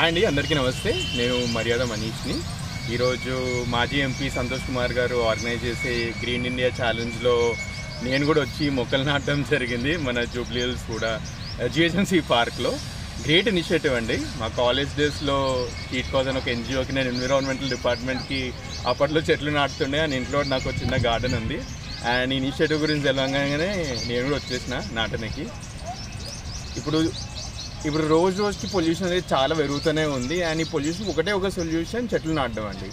Hi అండి, అందరికీ నమస్తే. నేను మర్యాద మనీష్ని. ఈరోజు మాజీ ఎంపీ సంతోష్ కుమార్ గారు ఆర్గనైజ్ చేసే గ్రీన్ ఇండియా ఛాలెంజ్లో నేను కూడా వచ్చి మొక్కలు నాటడం జరిగింది. మన జూబ్లీ హిల్స్ కూడా జిహెచ్ఎంసీ పార్క్లో. గ్రేట్ ఇనిషియేటివ్ అండి. మా కాలేజ్ డేస్లో హీట్ కాజ్ అని ఒక ఎన్జిఓకి నేను ఎన్విరాన్మెంటల్ డిపార్ట్మెంట్కి అప్పట్లో చెట్లు నాటుతుండే. అని ఇంట్లో నాకు ఒక చిన్న గార్డెన్ ఉంది. అండ్ ఇనిషియేటివ్ గురించి తెలవగానే నేను కూడా వచ్చేసిన నాటనికి. ఇప్పుడు రోజుకి పొల్యూషన్ అనేది చాలా పెరుగుతూనే ఉంది. అండ్ ఈ పొల్యూషన్ ఒకటే ఒక సొల్యూషన్, చెట్లు నాటడం అండి.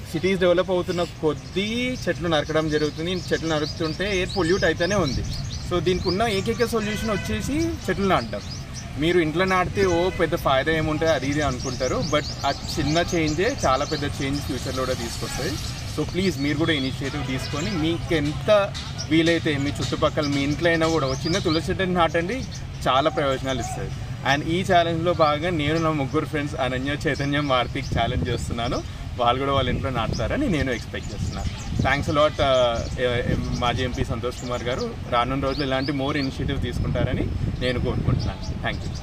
సిటీస్ డెవలప్ అవుతున్న కొద్దీ చెట్లు నరకడం జరుగుతుంది. చెట్లు నరుకుతుంటే ఎయిర్ పొల్యూట్ అయితేనే ఉంది. సో దీనికి ఉన్న ఏకైక సొల్యూషన్ వచ్చేసి చెట్లు నాటడం. మీరు ఇంట్లో నాటితే పెద్ద ఫాయిదా ఏముంటుంది అది ఇది అనుకుంటారు, బట్ ఆ చిన్న చేంజే చాలా పెద్ద చేంజ్ ఫ్యూచర్లో కూడా తీసుకొస్తుంది. సో ప్లీజ్ మీరు కూడా ఇనిషియేటివ్ తీసుకొని మీకు ఎంత వీలైతే మీ చుట్టుపక్కల మీ ఇంట్లో అయినా కూడా ఒక చిన్న తులసి చెట్టుని నాటండి, చాలా ప్రయోజనాలు ఇస్తుంది. అండ్ ఈ ఛాలెంజ్లో భాగంగా నేను నా ముగ్గురు ఫ్రెండ్స్ అనన్య, చైతన్యం, వార్తిక్ ఛాలెంజ్ చేస్తున్నాను. వాళ్ళు కూడా వాళ్ళ ఇంట్లో నాటుతారని నేను ఎక్స్పెక్ట్ చేస్తున్నాను. థ్యాంక్స్ అలాట్ మాజీ ఎంపీ సంతోష్ కుమార్ గారు. రానున్న రోజులు ఇలాంటి మోర్ ఇనిషియేటివ్ తీసుకుంటారని నేను కోరుకుంటున్నాను. Thank you.